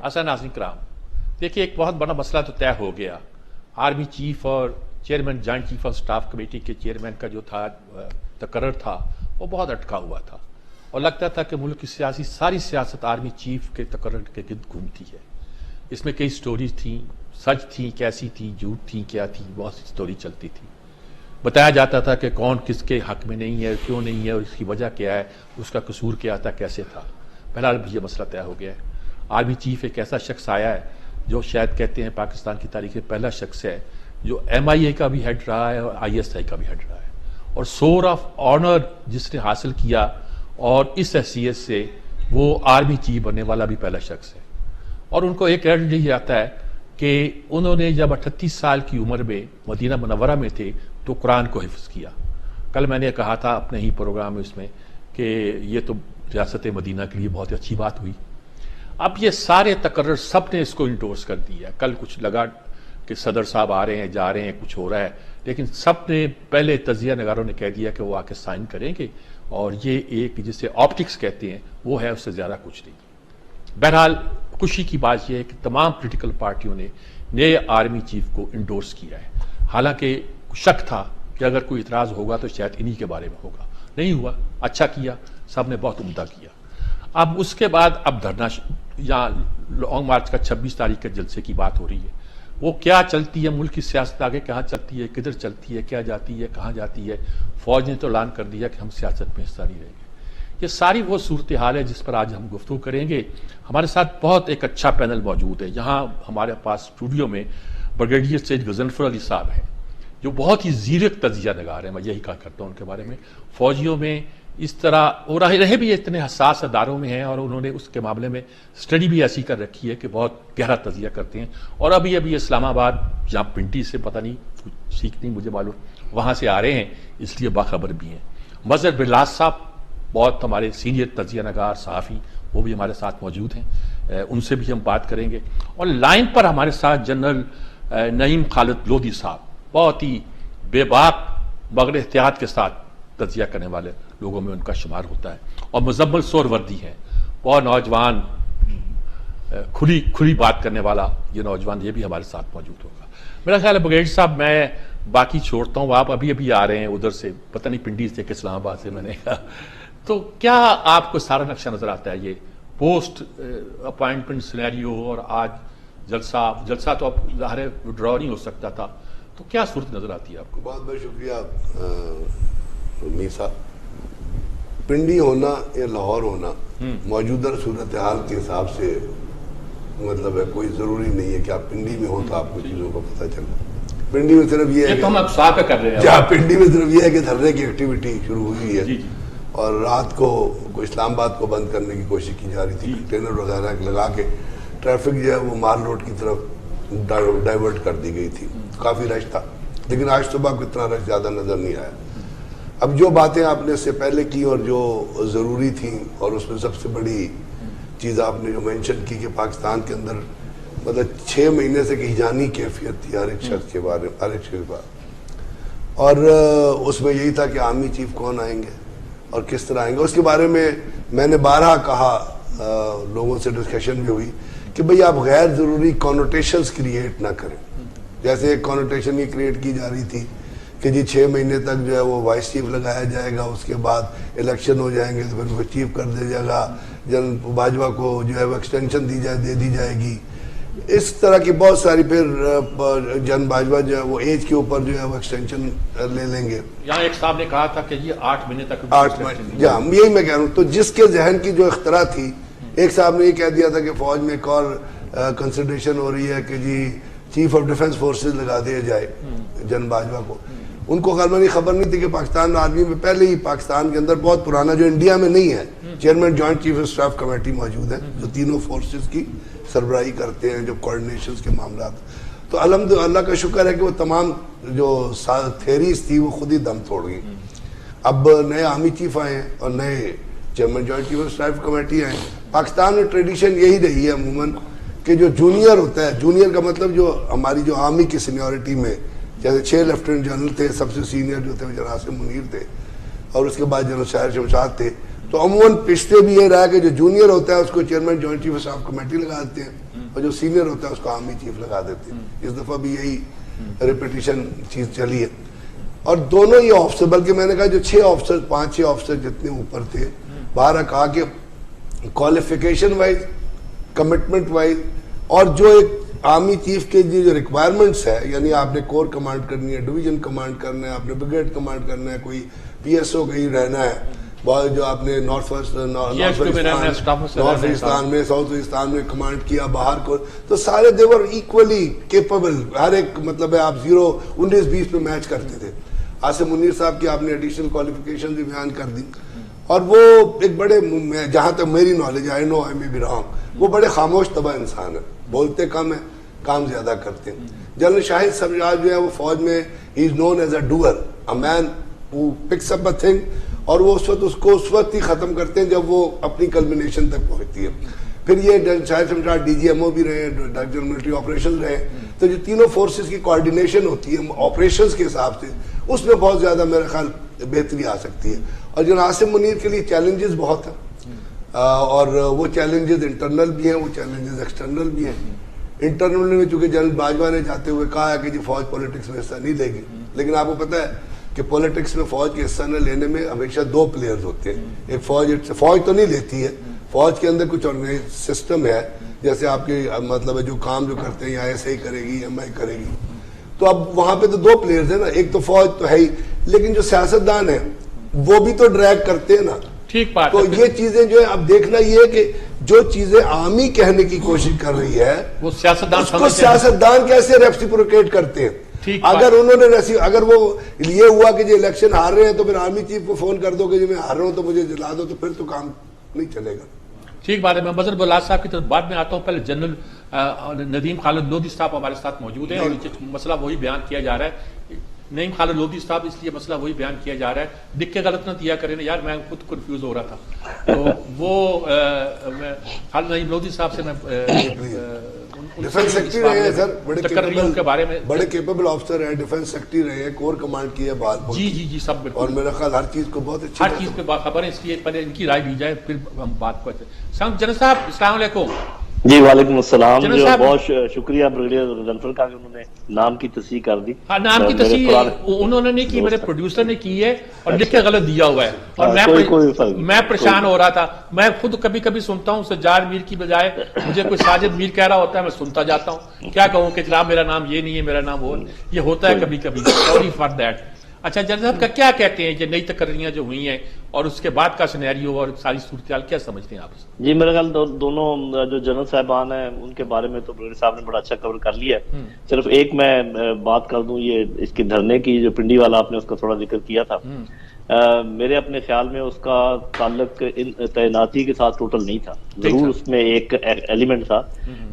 اصل ناظرین کرام، دیکھیے ایک بہت بڑا مسئلہ تو طے ہو گیا. آرمی چیف اور chairman joint chief of staff committee کے چیئرمین کا جو تھا تقرر تھا وہ بہت اٹکا ہوا تھا، اور لگتا تھا کہ ملک کی ساری سیاست آرمی چیف کے تقرر کے گرد گھومتی ہے. اس میں کئی سٹوریز تھیں، سچ تھیں، کیسی تھیں، جھوٹ تھیں، کیا تھی، بہت سی سٹوری چلتی تھی. بتایا جاتا تھا کہ کون کس کے حق میں نہیں ہے، کیوں نہیں ہے، اور اس کی وجہ کیا ہے، اس کا قصور کیا تھا، کیسے تھا. بہرحال یہ مسئلہ طے ہو گیا ہے. آرمی چیف ایک ایسا شخص آیا ہے جو شاید کہتے ہیں پاکستان کی تاریخ میں پہلا شخص ہے جو ایم آئی اے کا بھی ہیڈ رہا ہے اور آئی ایس آئی کا بھی ہیڈ رہا ہے، اور سور آف آنر جس نے حاصل کیا اور اس حیثیت سے وہ آرمی چیف بننے والا بھی پہلا شخص ہے. اور ان کو ایک کریڈٹ یہ آتا ہے کہ انہوں نے جب 38 سال کی عمر میں مدینہ منورہ میں تھے تو قرآن کو حفظ کیا. کل میں نے کہا تھا اپنے ہی پروگرام میں اس میں کہ یہ تو ریاست مدینہ کے لیے بہت اچھی بات ہوئی. اب یہ سارے تقرر سب نے اس کو انڈورس کر دیا. کل کچھ لگا کہ صدر صاحب آ رہے ہیں، جا رہے ہیں، کچھ ہو رہا ہے، لیکن سب نے پہلے تجزیہ نگاروں نے کہہ دیا کہ وہ آ کے سائن کریں گے، اور یہ ایک جسے آپٹکس کہتے ہیں وہ ہے، اس سے زیادہ کچھ نہیں. بہرحال خوشی کی بات یہ ہے کہ تمام پولیٹیکل پارٹیوں نے نئے آرمی چیف کو انڈورس کیا ہے. حالانکہ شک تھا کہ اگر کوئی اعتراض ہوگا تو شاید انہی کے بارے میں ہوگا، نہیں ہوا. اچھا کیا، سب نے بہت عمدہ کیا. اب اس کے بعد اب دھرنا یا لانگ مارچ کا 26 تاریخ کے جلسے کی بات ہو رہی ہے. وہ کیا چلتی ہے، ملک کی سیاست آگے کہاں چلتی ہے، کدھر چلتی ہے، کیا جاتی ہے، کہاں جاتی ہے. فوج نے تو اعلان کر دیا کہ ہم سیاست میں حصہ نہیں لیں گے. یہ ساری وہ صورتحال ہے جس پر آج ہم گفتگو کریں گے. ہمارے ساتھ بہت ایک اچھا پینل موجود ہے. یہاں ہمارے پاس اسٹوڈیو میں بریگیڈیئر سید غضنفر علی صاحب ہیں جو بہت ہی زیرک تجزیہ نگار ہیں. میں یہی کہا کرتا ہوں ان کے بارے میں. فوجیوں میں اس طرح اور رہے بھی اتنے حساس اداروں میں ہیں، اور انہوں نے اس کے معاملے میں اسٹڈی بھی ایسی کر رکھی ہے کہ بہت گہرا تجزیہ کرتے ہیں. اور ابھی اسلام آباد جہاں پنٹی سے پتہ نہیں سیکھ نہیں مجھے معلوم، وہاں سے آ رہے ہیں، اس لیے باخبر بھی ہیں. مظہر بلاس صاحب بہت ہمارے سینئر تجزیہ نگار صحافی، وہ بھی ہمارے ساتھ موجود ہیں، ان سے بھی ہم بات کریں گے. اور لائن پر ہمارے ساتھ جنرل نعیم خالد لودھی صاحب، بہت ہی بے باک مگر احتیاط کے ساتھ تجزیہ کرنے والے لوگوں میں ان کا شمار ہوتا ہے. اور مزمل سور وردی ہیں، بہت نوجوان، کھلی بات کرنے والا یہ نوجوان، یہ بھی ہمارے ساتھ موجود ہوگا. میرا خیال ہے بریگیڈیئر صاحب میں باقی چھوڑتا ہوں، آپ ابھی آ رہے ہیں ادھر سے، پتہ نہیں پنڈی سے کہ اسلام آباد سے، میں نے کہا تو کیا آپ کو سارا نقشہ نظر آتا ہے یہ پوسٹ اپائنٹمنٹ سینیریو، اور آج جلسہ تو اب ظاہر ہے وڈرا نہیں ہو سکتا تھا، تو کیا صورت نظر آتی ہے آپ کو؟ بہت بہت شکریہ میر صاحب. پنڈی ہونا یا لاہور ہونا موجودہ صورتحال کے حساب سے مطلب ہے کوئی ضروری نہیں ہے کہ آپ پنڈی میں ہو تو آپ کو چیزوں کا پتہ چلے. پنڈی میں صرف یہ ہے کہ ہم صاف کر رہے ہیں، جہاں پنڈی میں صرف یہ ہے کہ دھرنے کی ایکٹیویٹی شروع ہوئی ہے، اور رات کو اسلام آباد کو بند کرنے کی کوشش کی جا رہی تھی، کنٹینر وغیرہ لگا کے ٹریفک جو ہے وہ مال روڈ کی طرف ڈائیورٹ کر دی گئی تھی. کافی رش تھا، لیکن آج صبح کو اتنا رش زیادہ نظر نہیں آیا. اب جو باتیں آپ نے اس سے پہلے کی اور جو ضروری تھیں، اور اس میں سب سے بڑی چیز آپ نے جو مینشن کی کہ پاکستان کے اندر مطلب 6 مہینے سے کہ جانی کیفیت تھی ہر ایک شخص کے بارے میں، ہر ایک شخص کے بارے، اور اس میں یہی تھا کہ آرمی چیف کون آئیں گے اور کس طرح آئیں گے. اس کے بارے میں نے 12 کہا، لوگوں سے ڈسکشن بھی ہوئی کہ بھئی آپ غیر ضروری کونوٹیشنز کریٹ نہ کریں. جیسے ایک کونوٹیشن یہ کریٹ کی جا رہی تھی کہ جی 6 مہینے تک جو ہے وہ وائس چیف لگایا جائے گا، اس کے بعد الیکشن ہو جائیں گے تو پھر وہ چیف کر دیا جائے گا، جنرل باجوہ کو جو ہے وہ ایکسٹینشن دے دی جائے گی. اس طرح کی بہت ساری، پھر جنرل باجوہ جو ہے وہ ایج کے اوپر جو ہے وہ ایکسٹینشن لے لیں گے. یہاں ایک صاحب نے کہا تھا کہ یہ 8 مہینے تک، 8 مہینے، جہاں یہی میں کہہ رہا ہوں. تو جس کے ذہن کی جو اختراع تھی، ایک صاحب نے یہ کہہ دیا تھا کہ فوج میں ایک اور کنسیڈریشن ہو رہی ہے کہ جی چیف آف ڈیفنس فورسز لگا دیا جائے جنرل باجوہ کو. ان کو غالباً خبر نہیں تھی کہ پاکستان آرمی میں پہلے ہی پاکستان کے اندر بہت پرانا، جو انڈیا میں نہیں ہے، chairman joint chief of staff committee موجود ہیں جو تینوں فورسز کی سربراہی کرتے ہیں، جو کوارڈینیشنز کے معاملات. تو الحمدللہ اللہ کا شکر ہے کہ وہ تمام جو تھیریز تھی وہ خود ہی دم توڑ گئی. اب نئے آرمی چیف آئے ہیں اور نئے chairman joint chief of staff committee آئے ہیں. پاکستان میں ٹریڈیشن یہی رہی ہے عموماً کہ جو جونیئر ہوتا ہے، جونیئر کا مطلب جو ہماری جو آرمی کی سینیورٹی میں جیسے 6 لیفٹیننٹ جنرل تھے، سب سے سینئر جو تھے وہ جنرل عاصم منیر تھے، اور اس کے بعد جنرل شاہر شمشاد تھے. تو عموماً پچھتے بھی یہ رہا کہ جو جونیئر ہوتا ہے اس کو chairman joint chief of staff committee لگا دیتے ہیں، اور جو سینئر ہوتا ہے اس کو آرمی چیف لگا دیتے ہیں. اس دفعہ بھی یہی ریپیٹیشن چیز چلی ہے. اور دونوں یہ آفسر, بلکہ میں نے کہا جو 6 آفسر 5-6 آفسر جتنے اوپر تھے, باہر کہا کہ کوالیفیکیشن وائز, کمٹمنٹ وائز, اور جو ایک آرمی چیف کے جو ریکوائرمنٹس ہے, یعنی آپ نے کور کمانڈ کرنی ہے, ڈویژن کمانڈ کرنا ہے, آپ نے بریگیڈ کمانڈ کرنا ہے, کوئی پی ایس او کہیں رہنا ہے, جو آپ نے نارتھ ویسٹان میں, ساؤتھ ویسٹان میں کمانڈ کیا باہر کو, تو سارے دیور ایکولی کیپبل, ہر ایک مطلب ہے آپ 0-19-20 پہ میچ کرتے تھے. عاصم منیر صاحب کی آپ نے ایڈیشنل کوالیفیکیشن بھی بیان کر دی, اور وہ ایک بڑے, جہاں تک میری knowledge, I know I may be wrong, وہ بڑے خاموش طبع انسان ہے, بولتے کم ہیں, کام زیادہ کرتے ہیں. جنرل شاہد سرفراز جو ہے وہ فوج میں he is known as a doer, a man who picks up a thing, اور وہ اس وقت ہی ختم کرتے ہیں جب وہ اپنی کلمنیشن تک پہنچتی ہے. پھر یہ شاہد سرفراز ڈی جی ایم او بھی رہے, ڈائریکٹر ملٹری آپریشن رہے, تو جو تینوں فورسز کی کوارڈینیشن ہوتی ہے آپریشنز کے حساب سے, اس میں بہت زیادہ میرا خیال بہتری آ سکتی ہے. اور جنرل عاصم منیر کے لیے چیلنجز بہت ہیں, اور وہ چیلنجز انٹرنل بھی ہیں, وہ چیلنجز ایکسٹرنل بھی ہیں. انٹرنل میں چونکہ جنرل باجوہ نے جاتے ہوئے کہا ہے کہ جی فوج پولیٹکس میں حصہ نہیں لے گی, لیکن آپ کو پتہ ہے کہ پولیٹکس میں فوج کے حصہ نہ لینے میں ہمیشہ 2 پلیئرز ہوتے ہیں. ایک فوج تو نہیں لیتی ہے, فوج کے اندر کچھ آرگنائز سسٹم ہے, جیسے آپ کے مطلب ہے جو کام جو کرتے ہیں یا ایس آئی کرے گی, ایم آئی کرے گی, تو اب وہاں پہ تو 2 پلیئرز ہیں نا, ایک تو فوج تو ہے ہی, لیکن جو سیاستدان ہیں وہ بھی تو ڈریگ کرتے ہیں نا. ٹھیک بات. تو یہ چیزیں جو ہے اب دیکھنا یہ ہے کہ جو چیزیں عامی کہنے کی کوشش کر رہی ہے وہ سیاستدان کیسے ریسیپروکیٹ کرتے ہیں. اگر انہوں نے اگر وہ یہ ہوا کہ جو الیکشن ہار رہے ہیں تو پھر آرمی چیف کو فون کر دو کہ جو میں ہار رہا ہوں تو مجھے جلا دو, تو پھر تو کام نہیں چلے گا. ٹھیک بات ہے. میں مظہر بلال صاحب کی طرف بعد میں آتا ہوں. پہلے جنرل ندیم خالد لودھی صاحب ہمارے ساتھ موجود ہیں, اور مسئلہ وہی بیان کیا جا رہا ہے. نعیم خالد لودھی صاحب, اس لیے مسئلہ وہی بیان کیا جا رہا ہے, لکھ کے غلط نہ دیا کریں یار, میں خود کنفیوز ہو رہا تھا. تو وہ خالد نعیم لودھی صاحب سے میں ڈیفنس سیکٹری رہے ہیں سر, بڑے کیپیبل آفسر ہیں, ڈیفنس سیکٹری رہے ہیں, کور کمانڈ کی ہے بہت. جی سب بالکل, اور میرا خیال ہر چیز کو بہت اچھی, ہر چیز پہ خبر ہے, اس لیے پہلے ان کی رائے لی جائے پھر ہم بات کرتے ہیں. جنرل صاحب السلام علیکم. جی وعلیکم السلام. جو بہت شکریہ بریگیڈیئر غنفر کا کہ انہوں نے نام کی تصحیح کر دی. ہاں, نام کی تصحیح انہوں نے نہیں کی, میرے پروڈیوسر نے کی ہے, اور لکھ کے غلط دیا ہوا ہے, اور میں پریشان ہو رہا تھا. میں خود کبھی کبھی سنتا ہوں سجاد میر کی بجائے مجھے کوئی ساجد میر کہہ رہا ہوتا ہے, میں سنتا جاتا ہوں, کیا کہوں کہ جناب میرا نام یہ نہیں ہے, میرا نام وہ, یہ ہوتا ہے کبھی کبھی, سوری فار دیٹ. اچھا جنرل صاحب کا کیا کہتے ہیں یہ نئی تقرریاں جو ہوئی ہیں اور اس کے بعد کا سینیریو اور ساری صورتحال کیا سمجھتے ہیں آپ؟ جی میرے خیال دونوں جو جنرل صاحبان ہیں ان کے بارے میں تو بریگیڈیئر صاحب نے بڑا اچھا کور کر لیا ہے. صرف ایک میں بات کر دوں, یہ اس کے دھرنے کی جو پنڈی والا آپ نے اس کا تھوڑا ذکر کیا تھا, میرے اپنے خیال میں اس کا تعلق تعیناتی کے ساتھ ٹوٹل نہیں تھا. ضرور اس میں ایک ایلیمنٹ تھا.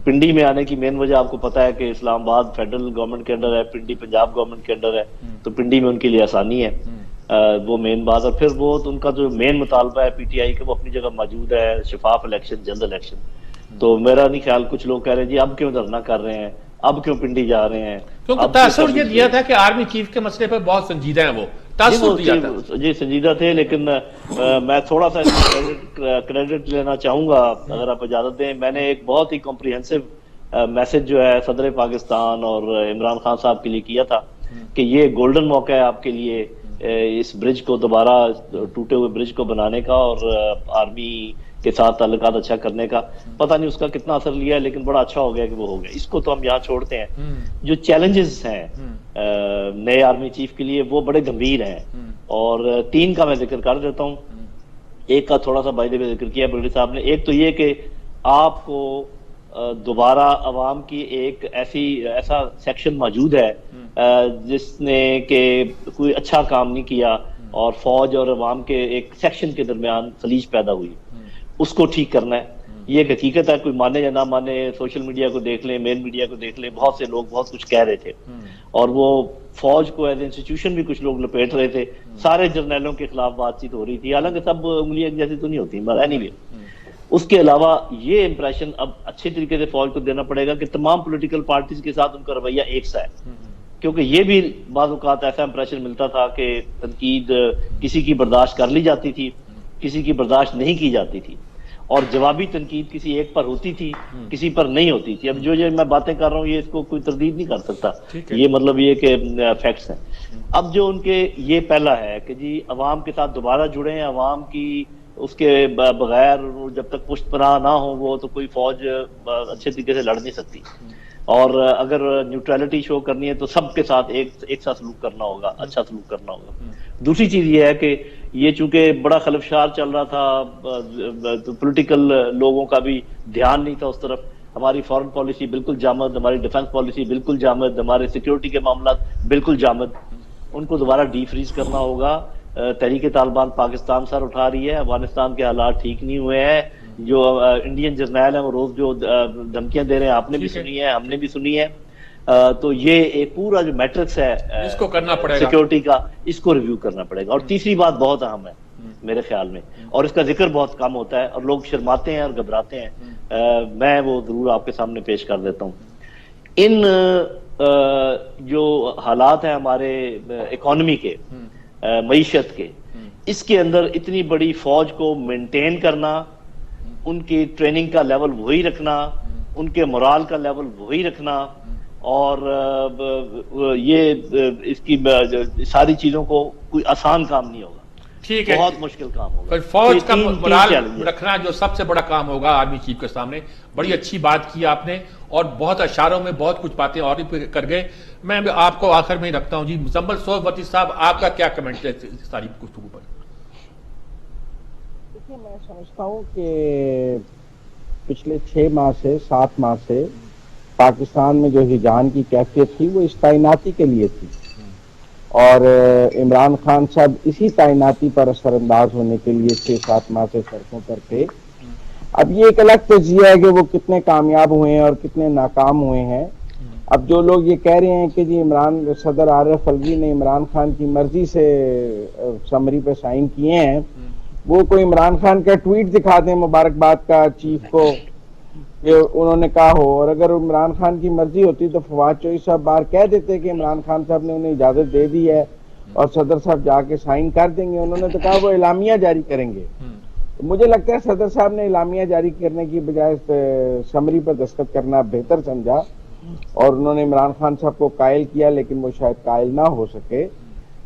پنڈی میں آنے کی مین وجہ آپ کو پتا ہے کہ اسلام آباد فیڈرل گورنمنٹ کے انڈر ہے, پنڈی پنجاب گورنمنٹ کے انڈر ہے, تو پنڈی میں ان کے لیے آسانی ہے, وہ مین بات. اور پھر وہ ان کا جو مین مطالبہ ہے پی ٹی آئی کے, وہ اپنی جگہ موجود ہے, شفاف الیکشن, جلد الیکشن. تو میرا نہیں خیال, کچھ لوگ کہہ رہے ہیں جی اب کیوں دھرنا کر رہے ہیں, اب کیوں پنڈی جا رہے ہیں, کیونکہ تاثر یہ دیا تھا کہ آرمی چیف کے مسئلے پر بہت سنجیدہ ہیں, وہ تاثر دیا تھا. جی سنجیدہ تھے, لیکن میں تھوڑا سا کریڈٹ لینا چاہوں گا اگر آپ اجازت دیں. میں نے ایک بہت ہی کمپریہنسو میسج جو ہے صدر پاکستان اور عمران خان صاحب کے لیے کیا تھا کہ یہ گولڈن موقع ہے آپ کے لیے اس برج کو دوبارہ, ٹوٹے ہوئے برج کو بنانے کا اور آرمی کے ساتھ تعلقات اچھا کرنے کا. پتہ نہیں اس کا کتنا اثر لیا ہے, لیکن بڑا اچھا ہو گیا کہ وہ ہو گیا. اس کو تو ہم یہاں چھوڑتے ہیں. جو چیلنجز ہیں نئے آرمی چیف کے لیے وہ بڑے گمبھیر ہیں, اور 3 کا میں ذکر کر دیتا ہوں. ایک کا تھوڑا سا بائی دی وے ذکر کیا بریگیڈیئر صاحب نے. ایک تو یہ کہ آپ کو دوبارہ عوام کی ایک ایسا سیکشن موجود ہے جس نے کہ کوئی اچھا کام نہیں کیا, اور فوج اور عوام کے ایک سیکشن کے درمیان خلیج پیدا ہوئی, اس کو ٹھیک کرنا ہے. یہ ایک حقیقت ہے, کوئی مانے یا نہ مانے, سوشل میڈیا کو دیکھ لیں, مین میڈیا کو دیکھ لیں, بہت سے لوگ بہت کچھ کہہ رہے تھے, اور وہ فوج کو ایز انسٹیٹیوشن بھی کچھ لوگ لپیٹ رہے تھے. سارے جرنیلوں کے خلاف بات چیت ہو رہی تھی, حالانکہ سب انگلیاں جیسی تو نہیں ہوتی, مگر اینی وے. اس کے علاوہ یہ امپریشن اب اچھے طریقے سے فوج کو دینا پڑے گا کہ تمام پولیٹیکل پارٹیز کے ساتھ ان کا رویہ ایک سا ہے, کیونکہ یہ بھی بعض اوقات ایسا امپریشن ملتا تھا کہ تنقید کسی کی برداشت کر لی جاتی تھی, کسی کی برداشت نہیں کی جاتی تھی. اور جوابی تنقید کسی ایک پر ہوتی تھی، کسی پر نہیں ہوتی تھی. اب جو میں باتیں کر رہا ہوں یہ اس کو کوئی تردید نہیں کر سکتا، یہ مطلب یہ کہ فیکٹس ہیں. اب جو ان کے یہ پہلا ہے کہ جی عوام کے ساتھ دوبارہ جڑیں، عوام کی اس کے بغیر جب تک پشت پناہ نہ ہو وہ تو کوئی فوج اچھے طریقے سے لڑ نہیں سکتی، اور اگر نیوٹرلٹی شو کرنی ہے تو سب کے ساتھ ایک ساتھ سلوک کرنا ہوگا، اچھا سلوک کرنا ہوگا. دوسری چیز یہ ہے کہ یہ چونکہ بڑا خلفشار چل رہا تھا، پولیٹیکل لوگوں کا بھی دھیان نہیں تھا اس طرف. ہماری فارن پالیسی بالکل جامد، ہماری ڈیفنس پالیسی بالکل جامد، ہمارے سیکیورٹی کے معاملات بالکل جامد. ان کو دوبارہ ڈی فریز کرنا ہوگا. تحریک طالبان پاکستان سر اٹھا رہی ہے، افغانستان کے حالات ٹھیک نہیں ہوئے ہیں. جو انڈین جرنیل ہیں وہ روز جو دھمکیاں دے رہے ہیں آپ نے بھی سنی ہے، ہم نے بھی سنی ہے. تو یہ ایک پورا جو میٹرکس ہے اس کو کرنا پڑے گا، سیکیورٹی کا، اس کو ریویو کرنا پڑے گا. اور تیسری بات بہت اہم ہے میرے خیال میں، اور اس کا ذکر بہت کم ہوتا ہے اور لوگ شرماتے ہیں اور گھبراتے ہیں، میں وہ ضرور آپ کے سامنے پیش کر دیتا ہوں. ان جو حالات ہیں ہمارے اکانومی کے، معیشت کے، اس کے اندر اتنی بڑی فوج کو مینٹین کرنا، ان کی ٹریننگ کا لیول وہی رکھنا، ان کے مورال کا لیول وہی رکھنا، اور یہ اس کی ساری چیزوں کو کوئی آسان کام نہیں ہوگا، ٹھیک ہے، بہت مشکل کام ہوگا. فوج کا تین مورال چیلنج رکھنا جو سب سے بڑا کام ہوگا آرمی چیف کے سامنے. بڑی اچھی بات کی آپ نے، اور بہت اشاروں میں بہت کچھ باتیں اور بھی کر گئے. میں آپ کو آخر میں ہی رکھتا ہوں. جی مزمل صوبتی صاحب، آپ کا کیا کمنٹ ہے ساری گفتگو پر؟ دیکھیے، میں سمجھتا ہوں کہ پچھلے 6 ماہ سے 7 ماہ سے پاکستان میں جو ہجان کی کیفیت تھی وہ اس تعیناتی کے لیے تھی، اور عمران خان صاحب اسی تعیناتی پر اثر انداز ہونے کے لیے 6-7 ماہ سے سڑکوں پر تھے. اب یہ ایک الگ تجزیہ ہے کہ وہ کتنے کامیاب ہوئے ہیں اور کتنے ناکام ہوئے ہیں. اب جو لوگ یہ کہہ رہے ہیں کہ جی صدر عارف الوی نے عمران خان کی مرضی سے سمری پہ سائن کیے ہیں، وہ کوئی عمران خان کا ٹویٹ دکھا دیں مبارکباد کا چیف کو کہ انہوں نے کہا ہو، اور اگر عمران خان کی مرضی ہوتی تو فواد چوہدری صاحب باہر کہہ دیتے کہ عمران خان صاحب نے انہیں اجازت دے دی ہے اور صدر صاحب جا کے سائن کر دیں گے. انہوں نے تو کہا وہ اعلامیہ جاری کریں گے. مجھے لگتا ہے صدر صاحب نے اعلامیہ جاری کرنے کی بجائے سمری پر دستخط کرنا بہتر سمجھا، اور انہوں نے عمران خان صاحب کو قائل کیا، لیکن وہ شاید قائل نہ ہو سکے.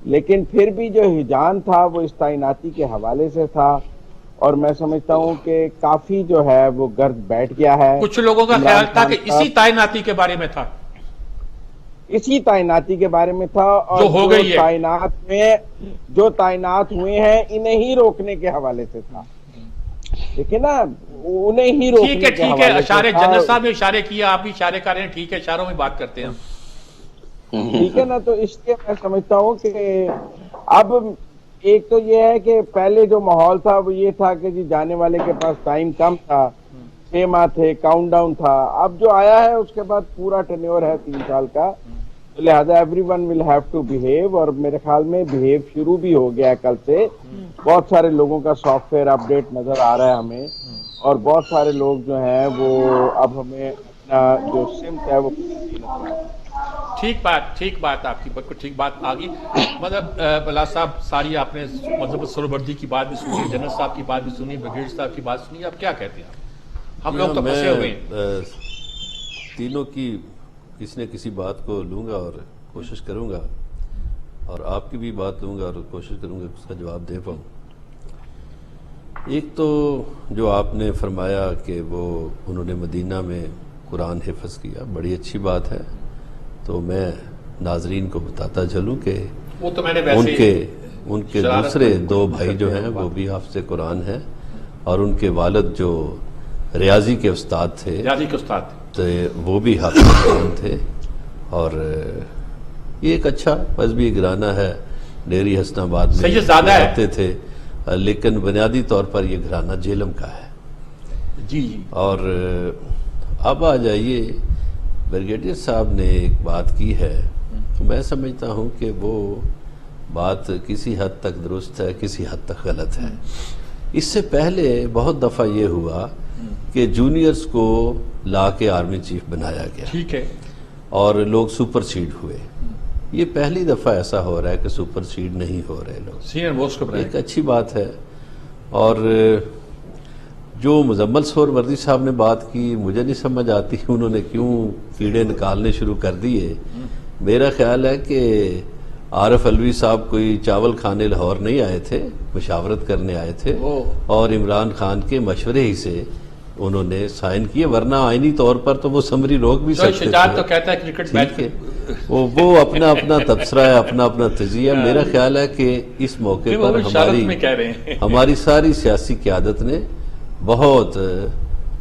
لیکن پھر بھی جو ہجان تھا وہ اس تعیناتی کے حوالے سے تھا، اور میں سمجھتا ہوں کہ کافی جو ہے وہ گرد بیٹھ گیا ہے. کچھ لوگوں کا خیال تھا کہ اسی تعیناتی کے بارے میں تھا، اسی تعیناتی کے بارے میں تھا، اور جو ہو گئی ہے، جو تعینات ہوئے ہیں انہیں ہی روکنے کے حوالے سے تھا. دیکھیں نا، انہیں ہی روکنے کے ٹھیک ہے. اشارے جنرل صاحب نے اشارے کیا، آپ بھی اشارے کر رہے ہیں، ٹھیک ہے، اشاروں میں بات کرتے ہیں. ٹھیک ہے نا. تو اس لیے میں سمجھتا ہوں کہ اب ایک تو یہ ہے کہ پہلے جو ماحول تھا وہ یہ تھا کہ جی جانے والے کے پاس ٹائم کم تھا، 6 ماہ تھے، کاؤنٹ ڈاؤن تھا. اب جو آیا ہے اس کے بعد پورا ٹینیور ہے 3 سال کا، لہذا everyone will have to behave, اور میرے خیال میں بیہیو شروع بھی ہو گیا ہے کل سے. بہت سارے لوگوں کا سافٹ ویئر اپڈیٹ نظر آ رہا ہے ہمیں، اور بہت سارے لوگ جو ہیں وہ اب ہمیں اپنا جو سمت ہے وہ ٹھیک بات آپ کی، بالکل ٹھیک بات آ گئی. مطلب بلا صاحب، ساری آپ نے مذہب سہروردی کی بات بھی سنی، جنرل صاحب کی بات بھی سنی، بریگیڈیئر صاحب کی بات سنی. اب کیا کہتے ہیں آپ؟ ہم لوگ تو پھنسے ہوئے ہیں. تینوں کی کسی نہ کسی بات کو لوں گا اور کوشش کروں گا، اور آپ کی بھی بات لوں گا اور کوشش کروں گا اس کا جواب دے پاؤں. ایک تو جو آپ نے فرمایا کہ وہ انہوں نے مدینہ میں قرآن حفظ کیا، بڑی اچھی بات ہے. تو میں ناظرین کو بتاتا چلوں کہ وہ تو میں نے ان کے دوسرے 2 بھائی جو ہیں وہ بھی حافظ قرآن ہیں، اور ان کے والد جو ریاضی کے استاد تھے تو وہ بھی حافظ قرآن تھے. اور یہ ایک اچھا مذہبی گھرانہ ہے. ڈیری حسن آباد میں رہتے تھے، لیکن بنیادی طور پر یہ گھرانہ جہلم کا ہے. جی. اور اب آ جائیے، بریگیڈیئر صاحب نے ایک بات کی ہے، میں سمجھتا ہوں کہ وہ بات کسی حد تک درست ہے، کسی حد تک غلط ہے. اس سے پہلے بہت دفعہ یہ ہوا کہ جونیئرز کو لا کے آرمی چیف بنایا گیا، ٹھیک ہے، اور لوگ سپر سیڈ ہوئے. یہ پہلی دفعہ ایسا ہو رہا ہے کہ سپر سیڈ نہیں ہو رہے لوگ، سینئر موسٹ کو ایک اچھی بات ہے. اور جو مزمل سہروردی صاحب نے بات کی مجھے نہیں سمجھ آتی انہوں نے کیوں کیڑے نکالنے شروع کر دیے. میرا خیال ہے کہ عارف علوی صاحب کوئی چاول کھانے لاہور نہیں آئے تھے, مشاورت کرنے آئے تھے, اور عمران خان کے مشورے ہی سے انہوں نے سائن کیے, ورنہ آئینی طور پر تو وہ سمری روک بھی سکتے تھے. تو کہتا ہے کرکٹ میچ وہ اپنا اپنا تبصرہ ہے, اپنا اپنا تجزیہ. میرا خیال ہے کہ اس موقع پر ہماری ساری سیاسی قیادت نے بہت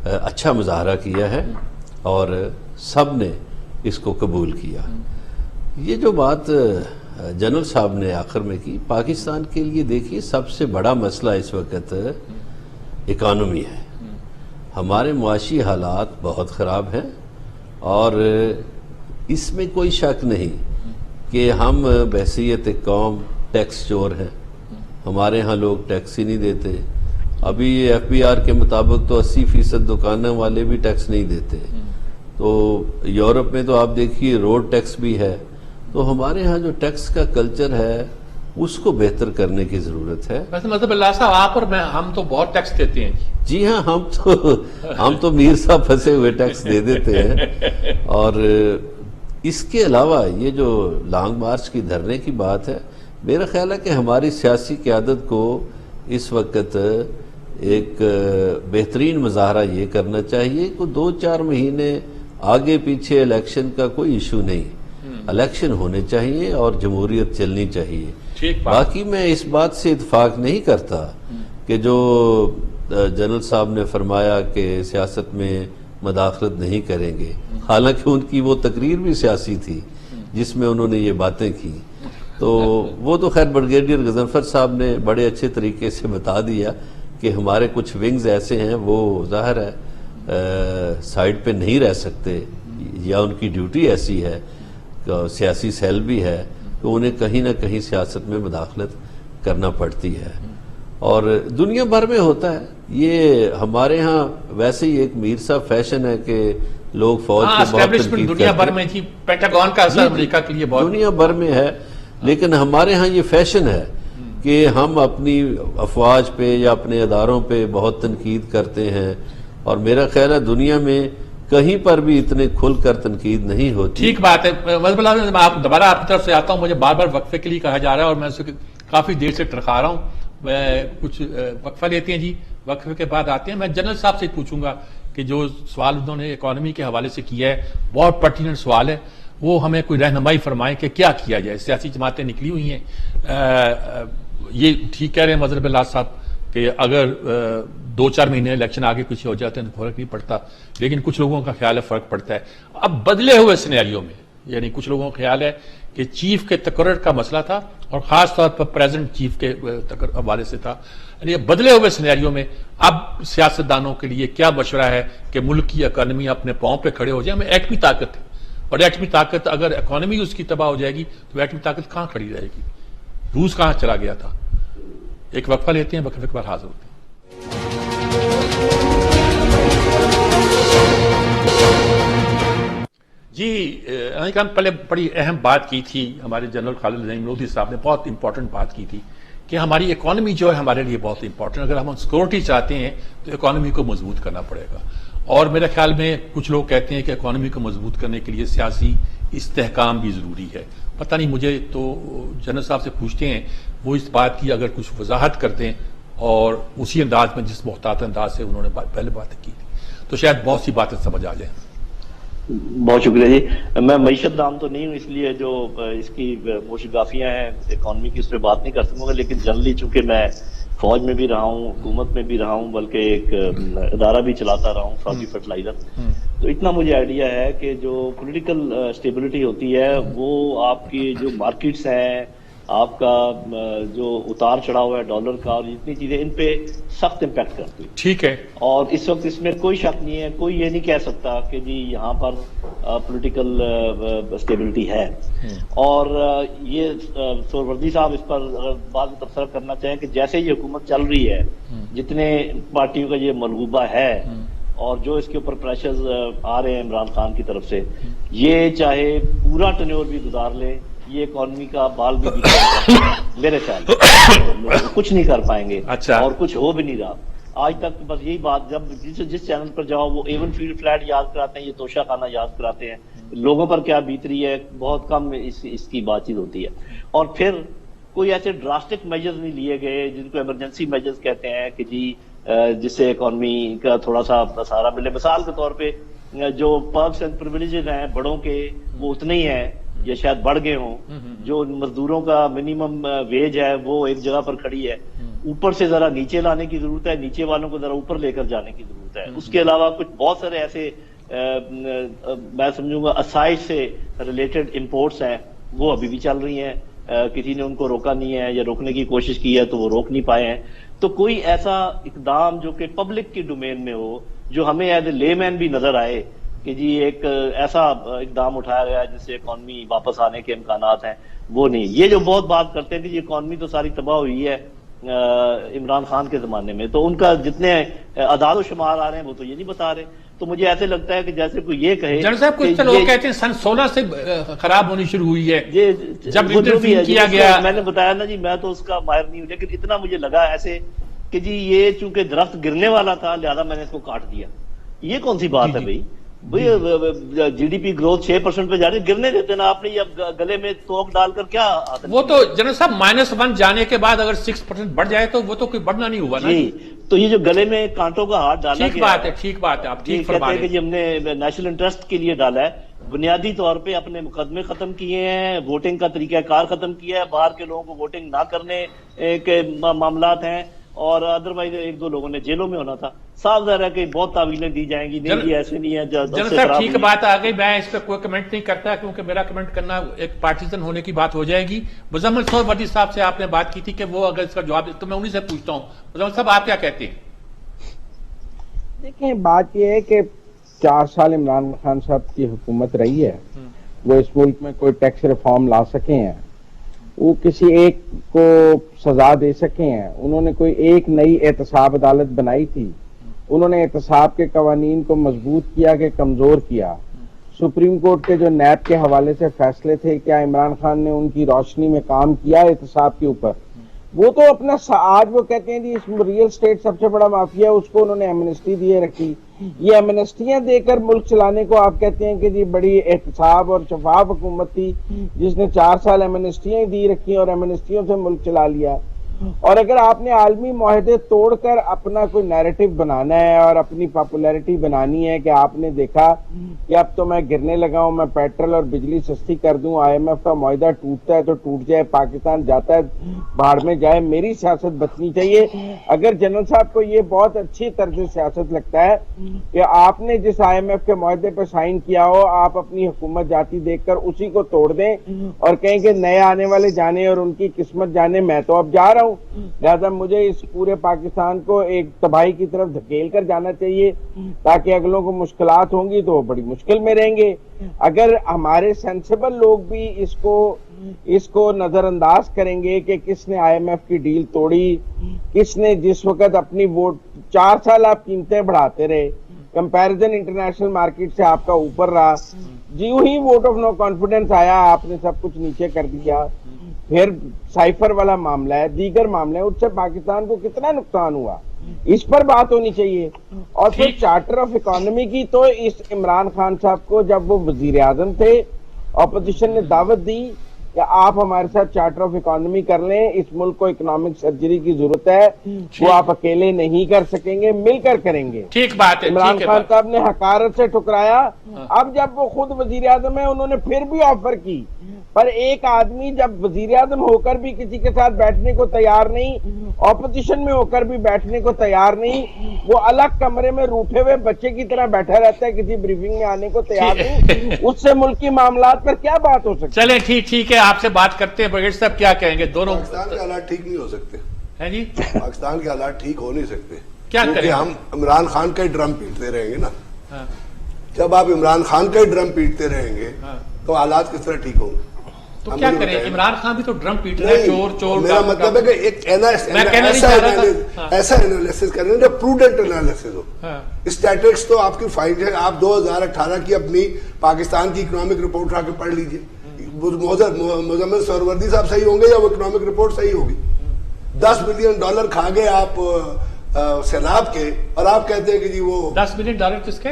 اچھا مظاہرہ کیا ہے اور سب نے اس کو قبول کیا. یہ جو بات جنرل صاحب نے آخر میں کی, پاکستان کے لیے دیکھیے سب سے بڑا مسئلہ اس وقت اکانومی ہے. ہمارے معاشی حالات بہت خراب ہیں اور اس میں کوئی شک نہیں کہ ہم بحیثیت قوم ٹیکس چور ہیں. ہمارے ہاں لوگ ٹیکس ہی نہیں دیتے. ابھی FBR کے مطابق تو 80% دکانوں والے بھی ٹیکس نہیں دیتے. تو یورپ میں تو آپ دیکھیے روڈ ٹیکس بھی ہے. تو ہمارے ہاں جو ٹیکس کا کلچر ہے اس کو بہتر کرنے کی ضرورت ہے. ویسے مطلب اللہ صاحب آپ اور میں ہم تو بہت ٹیکس دیتے ہیں. جی ہاں, ہم تو میر صاحب پھنسے ہوئے ٹیکس دے دیتے ہیں. اور اس کے علاوہ یہ جو لانگ مارچ کی دھرنے کی بات ہے, میرا خیال ہے کہ ہماری سیاسی قیادت کو اس وقت ایک بہترین مظاہرہ یہ کرنا چاہیے کہ 2-4 مہینے آگے پیچھے الیکشن کا کوئی ایشو نہیں, الیکشن ہونے چاہیے اور جمہوریت چلنی چاہیے. باقی میں اس بات سے اتفاق نہیں کرتا کہ جو جنرل صاحب نے فرمایا کہ سیاست میں مداخلت نہیں کریں گے, حالانکہ ان کی وہ تقریر بھی سیاسی تھی جس میں انہوں نے یہ باتیں کی. تو وہ تو خیر بریگیڈیئر غضنفر صاحب نے بڑے اچھے طریقے سے بتا دیا کہ ہمارے کچھ ونگز ایسے ہیں وہ ظاہر ہے سائیڈ پہ نہیں رہ سکتے, یا ان کی ڈیوٹی ایسی ہے, سیاسی سیل بھی ہے, تو انہیں کہیں نہ کہیں سیاست میں مداخلت کرنا پڑتی ہے. اور دنیا بھر میں ہوتا ہے یہ. ہمارے ہاں ویسے ہی ایک میر صاحب فیشن ہے کہ لوگ فوج کے بہت تنقید دنیا بھر میں جی پینٹاگون کا اثر امریکہ کے لیے بہت دنیا بھر میں ہے, لیکن ہمارے ہاں یہ فیشن ہے کہ ہم اپنی افواج پہ یا اپنے اداروں پہ بہت تنقید کرتے ہیں. اور میرا خیال ہے دنیا میں کہیں پر بھی اتنے کھل کر تنقید نہیں ہوتی. ٹھیک بات ہے. میں دوبارہ آپ کی طرف سے آتا ہوں, مجھے بار بار وقفے کے لیے کہا جا رہا ہے اور میں اسے کافی دیر سے ٹرکا رہا ہوں. میں کچھ وقفہ لیتے ہیں جی, وقفے کے بعد آتے ہیں. میں جنرل صاحب سے پوچھوں گا کہ جو سوال انہوں نے اکانومی کے حوالے سے کیا ہے بہت پرٹیننٹ سوال ہے, وہ ہمیں کوئی رہنمائی فرمائیں کہ کیا کیا جائے. سیاسی جماعتیں نکلی ہوئی ہیں, یہ ٹھیک کہہ رہے ہیں مظہر اللہ صاحب کہ اگر 2-4 مہینے الیکشن آگے کچھ ہو جاتے ہیں تو فرق نہیں پڑتا, لیکن کچھ لوگوں کا خیال ہے فرق پڑتا ہے. اب بدلے ہوئے سینیریو میں, یعنی کچھ لوگوں کا خیال ہے کہ چیف کے تقرر کا مسئلہ تھا اور خاص طور پر پریزنٹ چیف کے حوالے سے تھا. یعنی بدلے ہوئے سینیریو میں اب سیاستدانوں کے لیے کیا مشورہ ہے کہ ملک کی اکانومی اپنے پاؤں پہ کھڑے ہو جائے. ہمیں ایٹمی طاقت ہے, اور ایٹمی طاقت اگر اکانومی اس کی تباہ ہو جائے گی تو ایٹمی طاقت کہاں کھڑی رہے گی؟ روس کہاں چلا گیا تھا. ایک وقفہ لیتے ہیں, وقفے کے بعد حاضر ہوتے ہیں. جی پہلے بڑی اہم بات کی تھی ہمارے جنرل خالد نعیم لودھی صاحب نے, بہت امپورٹنٹ بات کی تھی کہ ہماری اکانومی جو ہے ہمارے لیے بہت امپورٹنٹ. اگر ہم سیکورٹی چاہتے ہیں تو اکانومی کو مضبوط کرنا پڑے گا. اور میرے خیال میں کچھ لوگ کہتے ہیں کہ اکانومی کو مضبوط کرنے کے لیے سیاسی استحکام بھی ضروری ہے. پتہ نہیں, مجھے تو جنرل صاحب سے پوچھتے ہیں وہ اس بات کی اگر کچھ وضاحت کرتے ہیں اور اسی انداز میں جس محتاط انداز سے انہوں نے پہلے باتیں کی تھی تو شاید بہت سی باتیں سمجھ آ جائیں. بہت شکریہ جی. میں معیشت دان تو نہیں ہوں, اس لیے جو اس کی موشگافیاں ہیں اکانومی کی اس پہ بات نہیں کر سکوں گا, لیکن جنرلی چونکہ میں فوج میں بھی رہا ہوں, حکومت میں بھی رہا ہوں, بلکہ ایک ادارہ بھی چلاتا رہا ہوں سعودی فرٹیلائزر, تو اتنا مجھے آئیڈیا ہے کہ جو پولیٹیکل اسٹیبلٹی ہوتی ہے وہ آپ کی جو مارکیٹس ہیں, آپ کا جو اتار چڑھاؤ ہے ڈالر کا اور جتنی چیزیں, ان پہ سخت امپیکٹ کرتی ہے. ٹھیک ہے. اور اس وقت اس میں کوئی شک نہیں ہے, کوئی یہ نہیں کہہ سکتا کہ جی یہاں پر پولیٹیکل اسٹیبلٹی ہے. اور یہ سہروردی صاحب اس پر بعض تبصرہ کرنا چاہیں کہ جیسے یہ حکومت چل رہی ہے, جتنے پارٹیوں کا یہ ملغوبہ ہے اور جو اس کے اوپر پریشرز آ رہے ہیں عمران خان کی طرف سے, یہ چاہے پورا ٹینیور بھی گزار لے, یہ اکانومی کا بال بھی میرے خیال کچھ نہیں کر پائیں گے. اور کچھ ہو بھی نہیں رہا. آج تک بس یہی بات، جب جس چینل پر جاؤ وہ ایون فیلڈ فلیٹ یاد کراتے ہیں، یہ توشہ خانہ یاد کراتے ہیں، لوگوں پر کیا بیت رہی ہے بہت کم اس کی بات چیت ہوتی ہے. اور پھر کوئی ایسے ڈراسٹک میجرز نہیں لیے گئے جن کو ایمرجنسی میجرز کہتے ہیں کہ جی جس سے اکانومی کا تھوڑا سا سہارا ملے. مثال کے طور پہ جو پرکس اینڈ پریویلیجز ہیں بڑوں کے وہ اتنے ہی ہیں یا شاید بڑھ گئے ہوں. جو مزدوروں کا منیمم ویج ہے وہ ایک جگہ پر کھڑی ہے، اوپر سے ذرا نیچے لانے کی ضرورت ہے، نیچے والوں کو ذرا اوپر لے کر جانے کی ضرورت ہے. اس کے علاوہ کچھ بہت سارے ایسے میں سمجھوں گا اسائڈ سے ریلیٹڈ امپورٹس ہیں وہ ابھی بھی چل رہی ہیں. کسی نے ان کو روکا نہیں ہے یا روکنے کی کوشش کی ہے تو وہ روک نہیں پائے ہیں. تو کوئی ایسا اقدام جو کہ پبلک کی ڈومین میں ہو، جو ہمیں ایز اے لے مین بھی نظر آئے کہ جی ایک ایسا اقدام اٹھایا گیا جس سے اکانومی واپس آنے کے امکانات ہیں، وہ نہیں. یہ جو بہت بات کرتے ہیں کہ جی اکانومی تو ساری تباہ ہوئی ہے عمران خان کے زمانے میں، تو ان کا جتنے اعداد و شمار آ رہے ہیں وہ تو یہ نہیں بتا رہے. تو مجھے ایسے لگتا ہے کہ جیسے کوئی یہ کہے جنرل صاحب کچھ لوگ کہتے ہیں سن 16 سے خراب ہونی شروع ہوئی ہے جب انٹرفیو کیا گیا. میں نے بتایا نا جی، میں تو اس کا ماہر نہیں ہوں، لیکن اتنا مجھے لگا ایسے کہ جی یہ چونکہ درخت گرنے والا تھا لہذا میں نے اس کو کاٹ دیا. یہ کون سی بات ہے بھائی؟ جی ڈی پی گروتھ 6% پہ جا رہی، گرنے دیتے نا آپ نے، یہ گلے میں توک ڈال کر کیا حاصل؟ وہ تو جنرل صاحب -1 جانے کے بعد اگر 6% بڑھ جائے تو وہ تو کوئی بڑھنا نہیں ہوا نا. جی تو یہ جو گلے میں کانٹوں کا ہاتھ ڈالا ٹھیک بات ہے، ٹھیک بات ہے، آپ ٹھیک فرما رہے ہیں کہ جی ہم نے نیشنل انٹرسٹ کے لیے ڈالا ہے، بنیادی طور پہ اپنے مقدمے ختم کیے ہیں، ووٹنگ کا طریقہ کار ختم کیا ہے، باہر کے لوگوں کو ووٹنگ نہ کرنے کے معاملات ہیں، اور ادروائز 1-2 لوگوں نے جیلوں میں ہونا تھا. صاف ظاہر ہے کہ بہت تعویلیں دی جائیں گی، نہیں جی ایسے نہیں ہے. جنرل صاحب ٹھیک بات آ گئی، میں اس پہ کوئی کمنٹ نہیں کرتا کیونکہ میرا کمنٹ کرنا ایک پارٹیزن ہونے کی بات ہو جائے گی. مزمل سہروردی صاحب سے آپ نے بات کی تھی کہ وہ اگر اس کا جواب تو میں انہی سے پوچھتا ہوں. مزمل صاحب آپ کیا کہتے ہیں؟ دیکھیں بات یہ ہے کہ 4 سال عمران خان صاحب کی حکومت رہی ہے، وہ اس ملک میں کوئی ٹیکس ریفارم لا سکے ہیں، وہ کسی ایک کو سزا دے سکے ہیں. انہوں نے کوئی ایک نئی احتساب عدالت بنائی تھی، انہوں نے احتساب کے قوانین کو مضبوط کیا کہ کمزور کیا. سپریم کورٹ کے جو نیب کے حوالے سے فیصلے تھے، کیا عمران خان نے ان کی روشنی میں کام کیا احتساب کے اوپر؟ وہ تو اپنا آج وہ کہتے ہیں جی اس ریئل اسٹیٹ سب سے بڑا مافیا، اس کو انہوں نے ایمنسٹی دیے رکھی. یہ ایمنسٹیاں دے کر ملک چلانے کو آپ کہتے ہیں کہ جی بڑی احتساب اور شفاف حکومت تھی جس نے 4 سال ایمنسٹیاں دی رکھی اور ایمنسٹیوں سے ملک چلا لیا. اور اگر آپ نے عالمی معاہدے توڑ کر اپنا کوئی نیریٹو بنانا ہے اور اپنی پاپولیرٹی بنانی ہے کہ آپ نے دیکھا کہ اب تو میں گرنے لگا ہوں، میں پیٹرول اور بجلی سستی کر دوں، IMF کا معاہدہ ٹوٹتا ہے تو ٹوٹ جائے، پاکستان جاتا ہے بھاڑ میں جائے، میری سیاست بچنی چاہیے. اگر جنرل صاحب کو یہ بہت اچھی طرز سیاست لگتا ہے کہ آپ نے جس IMF کے معاہدے پہ سائن کیا ہو آپ اپنی حکومت جاتی دیکھ کر اسی کو توڑ دیں اور کہیں کہ نئے آنے والے جانے اور ان کی قسمت جانے، میں تو اب جا رہا ہوں، لہذا مجھے اس پورے پاکستان کو ایک تباہی کی طرف دھکیل کر جانا چاہیے تاکہ اگلوں کو مشکلات ہوں گی تو وہ بڑی مشکل میں رہیں گے. اگر ہمارے سینسیبل لوگ بھی اس کو نظر انداز کریں گے کہ کس نے IMF کی ڈیل توڑی، کس نے جس وقت اپنی ووٹ 4 سال آپ قیمتیں بڑھاتے رہے، کمپیریزن انٹرنیشنل مارکیٹ سے آپ کا اوپر رہا، جیوں ہی ووٹ آف نو کانفیڈنس آیا آپ نے سب کچھ نیچے کر دیا. پھر سائفر والا معاملہ ہے، دیگر معاملے ہیں، اس سے پاکستان کو کتنا نقصان ہوا، اس پر بات ہونی چاہیے. اور پھر چارٹر آف اکانومی کی تو اس عمران خان صاحب کو جب وہ وزیر اعظم تھے اپوزیشن نے دعوت دی کہ آپ ہمارے ساتھ چارٹر آف اکانومی کر لیں، اس ملک کو اکنامک سرجری کی ضرورت ہے، وہ آپ اکیلے نہیں کر سکیں گے، مل کر کریں گے. ٹھیک بات ہے. عمران خان صاحب نے حقارت سے ٹھکرایا. اب جب وہ خود وزیر اعظم ہے انہوں نے پھر بھی آفر کی، پر ایک آدمی جب وزیر اعظم ہو کر بھی کسی کے ساتھ بیٹھنے کو تیار نہیں، اپوزیشن میں ہو کر بھی بیٹھنے کو تیار نہیں، وہ الگ کمرے میں روٹھے ہوئے بچے کی طرح بیٹھا رہتا ہے، کسی بریفنگ میں آنے کو تیار نہیں، اس سے ملکی معاملات پر کیا بات ہو سکتی؟ چلیں ٹھیک ہے، آپ سے بات کرتے ہیں. بغیر صاحب کیا کہیں گے؟ دونوں پاکستان کے حالات ٹھیک نہیں ہو سکتے ہیں جی، پاکستان کے حالات ٹھیک ہو نہیں سکتے. کیا کریں؟ ہم عمران خان کا ہی ڈرم پیٹتے رہیں گے نا. جب آپ عمران خان کا ہی ڈرم پیٹتے رہیں گے تو حالات کس طرح ٹھیک ہوں گے؟ تو کیا کریں؟ عمران خان بھی تو ڈرم پیٹ رہا ہے، چور. میرا مطلب ہے کہ ایک ایسا انالیسس کریں جو پروڈنٹ انالیسس ہو. اسٹیٹکس تو آپ کی فائل ہے، آپ 2018 کی اپنی پاکستان کی اکنامک رپورٹ اٹھا کے پڑھ لیجئے. مزمل سہروردی صاحب صحیح ہوں گے یا وہ اکنامک رپورٹ صحیح ہوگی؟ $10 بلین کھا گئے آپ سیلاب کے، اور آپ کہتے ہیں کہ جی وہ $10 بلین کس کے؟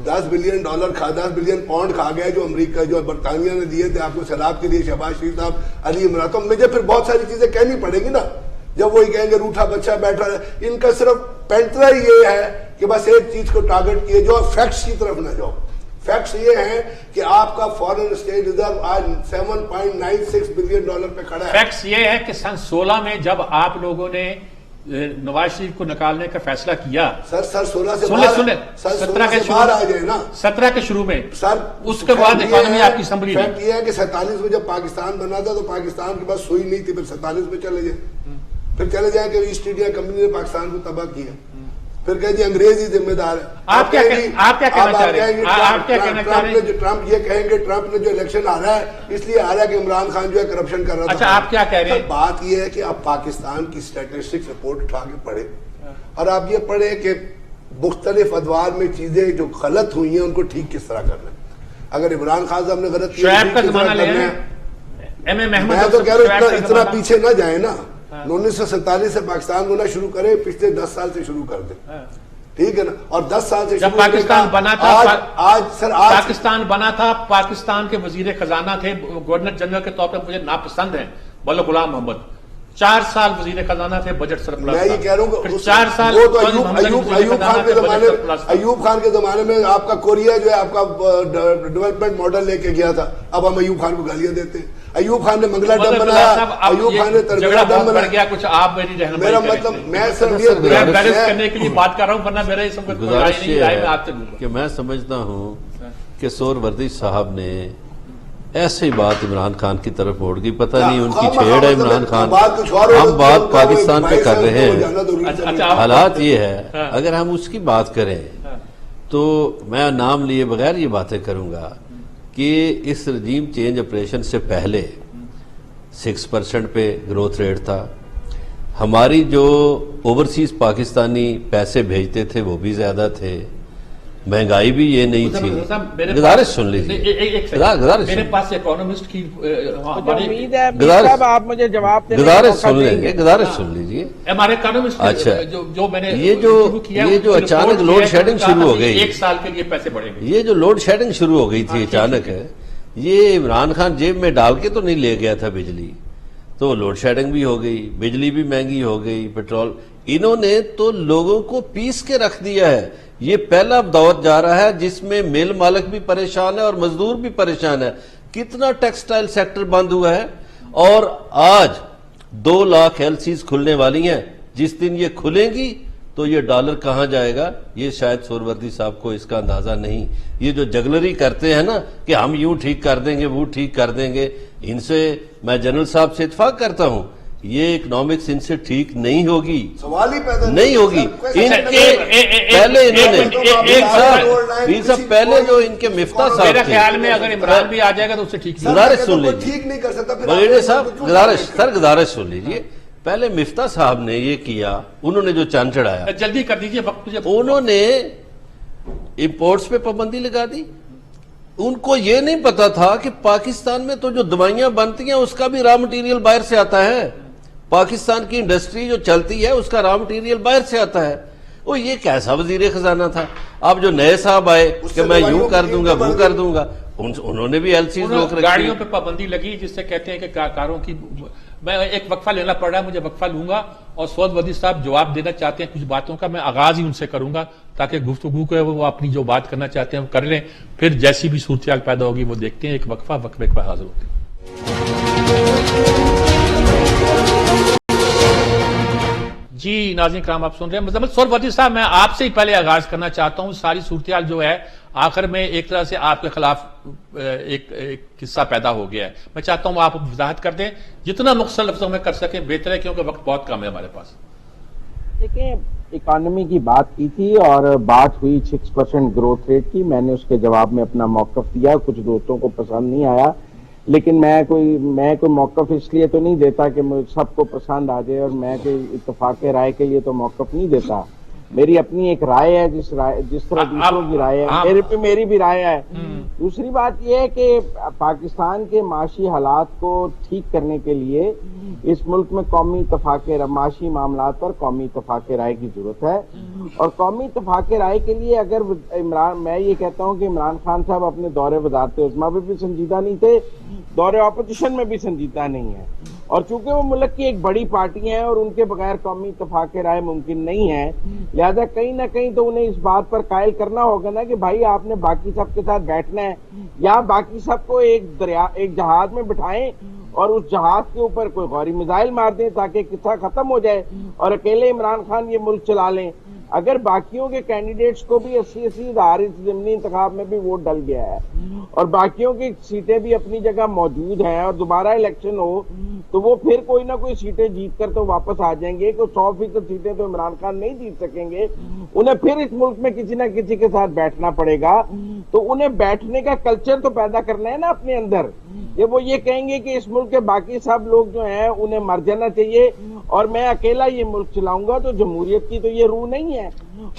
$10 بلین $10 بلین پاؤنڈ کھا گئے جو امریکہ جو برطانیہ نے دیے تھے آپ کو سیلاب کے لیے، شہباز شریف صاحب، علی عمران. تو مجھے پھر بہت ساری چیزیں کہنی پڑے گی نا، جب وہی کہیں گے روٹھا بچہ بیٹھا ہے. ان کا صرف پینترا یہ ہے کہ بس ایک چیز کو ٹارگٹ کیے جو فیکٹس کی طرف نہ جاؤ. فیکٹس یہ ہیں کہ آپ کا فارن اسٹیٹ ریزرو آج $7.96 بلین پہ کھڑا ہے. فیکٹس یہ ہے کہ سن 16 میں جب آپ لوگوں نے نواز شریف کو نکالنے کا فیصلہ کیا، سر 16 سے سنیں 17 کے باہر آ جائے نا 17 کے شروع میں، سر. اس کے بعد اکانومی آپ کی اسمبلی فیکٹ یہ ہے کہ 47 میں جب پاکستان بنا تھا تو پاکستان کے پاس سوئی نہیں تھی، پھر 47 میں چلے جائیں، پھر چلے جائیں کہ ایسٹ انڈیا کمپنی نے پاکستان کو تباہ کیا، پھر کہیں جی انگریز ہی ذمہ دار ہے. آپ کیا کہنا چاہ رہے ہیں؟ آپ کیا کہنا چاہ رہے ہیں؟ ٹرمپ یہ کہیں گے ٹرمپ نے جو الیکشن آ رہا ہے اس لیے آ رہا ہے کہ عمران خان جو ہے کرپشن کر رہا تھا. اچھا آپ کیا کہہ رہے ہیں؟ بات یہ ہے کہ آپ پاکستان کی اسٹیٹسٹکس رپورٹ اٹھا کے پڑھیں اور آپ یہ پڑھیں کہ مختلف ادوار میں چیزیں جو غلط ہوئی ہیں ان کو ٹھیک کس طرح کرنا ہے. اگر عمران خان صاحب نے غلط کیا، شعیب کا زمانہ لے ہیں، میں تو کہہ رہا ہوں اتنا پیچھے نہ جائیں نا. 1947 سے پاکستان ہونا شروع کرے، پچھلے 10 سال سے شروع کر دیں، ٹھیک ہے نا. اور 10 سال سے جب پاکستان بنا تھا، آج پاکستان بنا تھا، پاکستان کے وزیر خزانہ تھے گورنر جنرل کے طور پر مجھے ناپسند ہیں مولا غلام محمد. 4 سال وزیر خزانہ تھے، بجٹ سرپلس. میں یہ کہہ رہا ہوں کہ 4 سال وہ تو ایوب خان کے زمانے میں آپ کا کوریا جو ہے آپ کا ڈیولپمنٹ ماڈل لے کے گیا تھا. اب ہم ایوب خان کو گالیاں دیتے ہیں. ایوب خان نے منگلا ڈیم بنایا، ایوب خان نے تربیلا ڈیم بنایا. کچھ آپ میری رہنمائی میرا مطلب میں بیلنس کرنے کے لیے بات کر رہا ہوں، ورنہ میرا اس وقت گزارش یہ ہے کہ میں سمجھتا ہوں کہ سہروردی صاحب نے ایسے ہی بات عمران خان کی طرف موڑ دی. پتہ نہیں ان کی چھیڑ ہے عمران خان. ہم بات پاکستان پہ کر رہے ہیں. حالات یہ ہے اگر ہم اس کی بات کریں تو میں نام لیے بغیر یہ باتیں کروں گا کہ اس رجیم چینج آپریشن سے پہلے 6% پہ گروتھ ریٹ تھا. ہماری جو اوورسیز پاکستانی پیسے بھیجتے تھے وہ بھی زیادہ تھے. مہنگائی بھی یہ نہیں تھی. گزارش سن لیجیے، میرے پاس اکانومسٹ کی امید ہے صاحب آپ مجھے جواب دیں. گزارش سن لیں گے، گزارش سن لیجیے. ہمارے اکانومسٹ اچھا جو میں نے یہ جو اچانک لوڈ شیڈنگ شروع ہو گئی، 1 سال کے لیے پیسے بڑھیں گے. یہ جو لوڈ شیڈنگ شروع ہو گئی تھی اچانک ہے، یہ عمران خان جیب میں ڈال کے تو نہیں لے گیا تھا بجلی. تو لوڈ شیڈنگ بھی ہو گئی، بجلی بھی مہنگی ہو گئی، پیٹرول. انہوں نے تو لوگوں کو پیس کے رکھ دیا ہے. یہ پہلا دور جا رہا ہے جس میں مل مالک بھی پریشان ہے اور مزدور بھی پریشان ہے. کتنا ٹیکسٹائل سیکٹر بند ہوا ہے اور آج 2 لاکھ LCs کھلنے والی ہیں. جس دن یہ کھلیں گی تو یہ ڈالر کہاں جائے گا یہ شاید سہروردی صاحب کو اس کا اندازہ نہیں. یہ جو جگلری کرتے ہیں نا کہ ہم یوں ٹھیک کر دیں گے وہ ٹھیک کر دیں گے، ان سے میں جنرل صاحب سے اتفاق کرتا ہوں یہ اکنامکس ان سے ٹھیک نہیں ہوگی، سوال ہی پیدا نہیں ہوگی. ان کے پہلے انہوں نے پہلے جو ان کے مفتاح صاحب میرے خیال میں اگر عمران بھی آ جائے گا تو اسے ٹھیک گزارش سن لیجیے. ٹھیک نہیں کر سکتا. بریڈے صاحب گزارش سن لیجیے. پہلے مفتاح صاحب نے یہ کیا، انہوں نے جو چاند چڑھایا، جلدی کر دیجئے وقت مجھے. انہوں نے امپورٹس پہ پابندی لگا دی. ان کو یہ نہیں پتا تھا کہ پاکستان میں تو جو دوائیاں بنتی ہیں اس کا بھی را مٹیریل باہر سے آتا ہے. پاکستان کی انڈسٹری جو چلتی ہے اس کا را مٹیریل باہر سے آتا ہے. وہ یہ کیسا وزیر خزانہ تھا. اب جو نئے صاحب آئے کہ میں یوں کر دوں گا وہ کر دوں گا، انہوں نے بھی LCs روک رکھی. گاڑیوں پہ پابندی لگی جس سے کہتے ہیں کہ کاروں کی. میں ایک وقفہ لینا پڑ رہا ہے، مجھے وقفہ لوں گا اور سہروردی صاحب جواب دینا چاہتے ہیں کچھ باتوں کا. میں آغاز ہی ان سے کروں گا تاکہ گفتگو کو وہ اپنی جو بات کرنا چاہتے ہیں وہ کر لیں، پھر جیسی بھی صورتحال پیدا ہوگی وہ دیکھتے ہیں. ایک وقفہ کے بعد حاضر ہوتے ہیں. جی ناظرین کرام آپ سن رہے ہیں. مزمل سہروردی صاحب میں آپ سے ہی پہلے آغاز کرنا چاہتا ہوں. ساری صورتحال جو ہے آخر میں ایک طرح سے آپ کے خلاف ایک قصہ پیدا ہو گیا ہے. میں چاہتا ہوں آپ وضاحت کر دیں جتنا مختصر لفظوں میں کر سکیں بہتر ہے کیونکہ وقت بہت کم ہے ہمارے پاس. دیکھیں اکانومی کی بات کی تھی اور بات ہوئی 6% گروتھ ریٹ کی. میں نے اس کے جواب میں اپنا موقف دیا. کچھ دوستوں کو پسند نہیں آیا لیکن میں کوئی موقف اس لیے تو نہیں دیتا کہ سب کو پسند آ جائے اور میں کوئی اتفاق رائے کے لیے تو موقف نہیں دیتا. میری اپنی ایک رائے ہے جس طرح دوسروں کی رائے ہے میری بھی رائے ہے. دوسری بات یہ ہے کہ پاکستان کے معاشی حالات کو ٹھیک کرنے کے لیے اس ملک میں قومی اتفاق معاشی معاملات پر قومی اتفاق رائے کی ضرورت ہے، اور قومی اتفاق رائے کے لیے اگر میں یہ کہتا ہوں کہ عمران خان صاحب اپنے دور وزارت عظمیٰ میں بھی سنجیدہ نہیں تھے، دور اپوزیشن میں بھی سنجیدہ نہیں ہے، اور چونکہ وہ ملک کی ایک بڑی پارٹی ہیں اور ان کے بغیر قومی اتفاق رائے ممکن نہیں ہے، لہذا کہیں نہ کہیں تو انہیں اس بات پر قائل کرنا ہوگا نا کہ بھائی آپ نے باقی سب کے ساتھ بیٹھنا ہے، یا باقی سب کو ایک جہاز میں بٹھائیں اور اس جہاز کے اوپر کوئی غوری میزائل مار دیں تاکہ قصہ ختم ہو جائے اور اکیلے عمران خان یہ ملک چلا لیں۔ اگر باقیوں کے کینڈیڈیٹس کو بھی 80 ہزار اس ضمنی انتخاب میں بھی ووٹ ڈل گیا ہے اور باقیوں کی سیٹیں بھی اپنی جگہ موجود ہیں اور دوبارہ الیکشن ہو تو وہ پھر کوئی نہ کوئی سیٹیں جیت کر تو واپس آ جائیں گے، کہ 100% سیٹیں تو عمران خان نہیں جیت سکیں گے، انہیں پھر اس ملک میں کسی نہ کسی کے ساتھ بیٹھنا پڑے گا، تو انہیں بیٹھنے کا کلچر تو پیدا کرنا ہے نا اپنے اندر، کہ وہ یہ کہیں گے کہ اس ملک کے باقی سب لوگ جو ہیں انہیں مر جانا چاہیے اور میں اکیلا یہ ملک چلاؤں گا، تو جمہوریت کی تو یہ روح نہیں ہے۔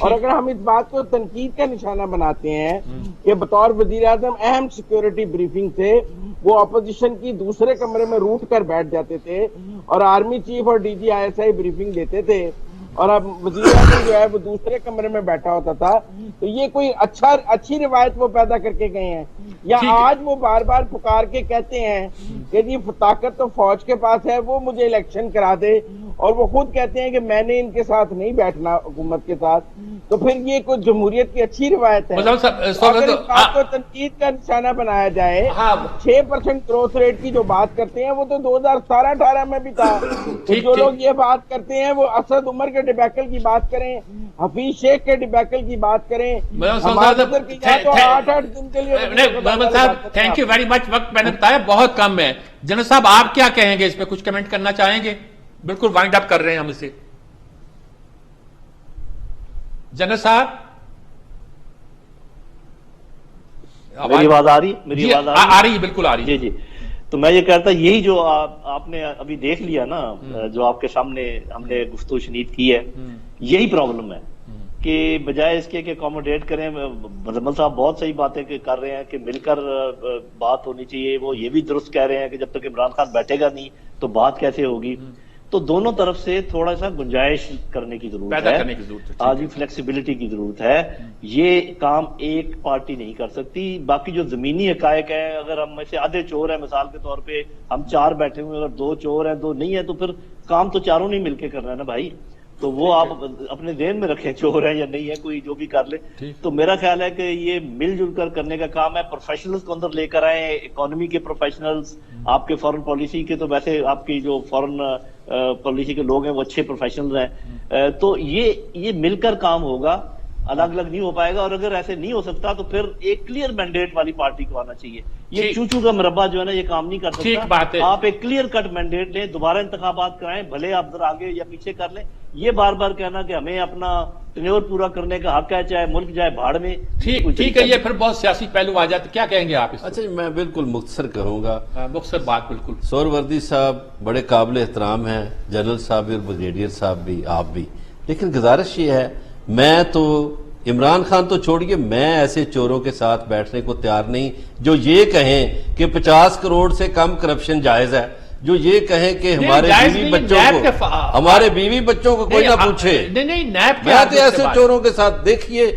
اور اگر ہم اس بات کو تنقید کا نشانہ بناتے ہیں کہ بطور وزیر اعظم اہم سیکیورٹی بریفنگ سے وہ اپوزیشن کی دوسرے کمرے میں روٹ کر بیٹھ جاتے تھے اور آرمی چیف اور DG/ISI بریفنگ دیتے تھے اور اب وزیر اعظم جو ہے وہ دوسرے کمرے میں بیٹھا ہوتا تھا، تو یہ کوئی اچھی روایت وہ پیدا کر کے گئے ہیں؟ یا آج وہ بار بار پکار کے کہتے ہیں کہ جی طاقت تو فوج کے پاس ہے، وہ مجھے الیکشن کرا دے، اور وہ خود کہتے ہیں کہ میں نے ان کے ساتھ نہیں بیٹھنا حکومت کے ساتھ، تو پھر یہ کوئی جمہوریت کی اچھی روایت ہے؟ اگر اس بات کو تنقید کا نشانہ بنایا جائے، 6% گروتھ ریٹ کی جو بات کرتے ہیں وہ تو 2017-18 میں بھی تھا، جو لوگ یہ بات کرتے ہیں وہ اسد عمر کے ڈیبیکل کی بات کریں، حفیظ شیخ کے ڈیبیکل کی بات کریں، محمد صاحب تھینک یو ویری مچ، وقت میں نے بتایا بہت کم ہے۔ جنرل صاحب آپ کیا کہیں گے اس پہ، کچھ کمنٹ کرنا چاہیں گے؟ بالکل وائنڈ اپ کر رہے ہیں ہم اسے۔ جنرل صاحب میری آواز آ رہی؟ میری آواز آ رہی ہے، بالکل آ رہی ہے۔ جی تو میں یہ کہتا یہی جو آپ نے ابھی دیکھ لیا نا، جو آپ کے سامنے ہم نے گفتگو شنید کی ہے، یہی پرابلم ہے کہ بجائے اس کے کہ اکوموڈیٹ کریں، مزمل صاحب بہت صحیح باتیں کر رہے ہیں کہ مل کر بات ہونی چاہیے، وہ یہ بھی درست کہہ رہے ہیں کہ جب تک عمران خان بیٹھے گا نہیں تو بات کیسے ہوگی، تو دونوں طرف سے تھوڑا سا گنجائش کرنے کی ضرورت ہے، آج بھی فلیکسیبلٹی کی ضرورت ہے، یہ کام ایک پارٹی نہیں کر سکتی۔ باقی جو زمینی حقائق ہیں، اگر ہم میں سے آدھے چور ہیں مثال کے طور پہ، ہم 4 بیٹھے ہوئے، اگر 2 چور ہیں 2 نہیں ہیں، تو پھر کام تو چاروں نہیں مل کے کرنا ہے نا بھائی، تو وہ آپ اپنے ذہن میں رکھیں چور ہیں یا نہیں ہے، کوئی جو بھی کر لے۔ تو میرا خیال ہے کہ یہ مل جل کر کرنے کا کام ہے، پروفیشنلز کو اندر لے کر آئیں، اکانومی کے پروفیشنلز، آپ کے فورن پالیسی کے تو ویسے آپ کی جو فورن پالیسی کے لوگ ہیں وہ اچھے پروفیشنلز ہیں، تو یہ مل کر کام ہوگا، الگ الگ نہیں ہو پائے گا، اور اگر ایسے نہیں ہو سکتا تو پھر ایک کلیئر مینڈیٹ والی پارٹی کو آنا چاہیے۔ یہ چوچو کا مربع جو ہے نا یہ کام نہیں کر سکتا، آپ ایک کلیئر کٹ مینڈیٹ لیں، دوبارہ انتخابات کرائیں، بھلے آپ ذرا آگے یا پیچھے کر لیں، یہ بار بار کہنا کہ ہمیں اپنا ٹینیور پورا کرنے کا حق ہے، چاہے ملک جائے بھاڑ میں، ٹھیک ہے، یہ پھر بہت سیاسی پہلو آ جاتے، کیا کہیں گے آپ اس؟ اچھا میں بالکل مختصر کہوں گا، مختصر بات بالکل۔ سہروردی صاحب بڑے قابل احترام ہیں، جنرل صاحب بھی اور بریگیڈیئر صاحب بھی، آپ بھی، لیکن گزارش یہ ہے، میں تو عمران خان تو چھوڑیے، میں ایسے چوروں کے ساتھ بیٹھنے کو تیار نہیں جو یہ کہیں کہ 50 کروڑ سے کم کرپشن جائز ہے، جو یہ کہیں کہ ہمارے بیوی بچوں کو کوئی نہ پوچھے، میں تو ایسے چوروں کے ساتھ، دیکھیے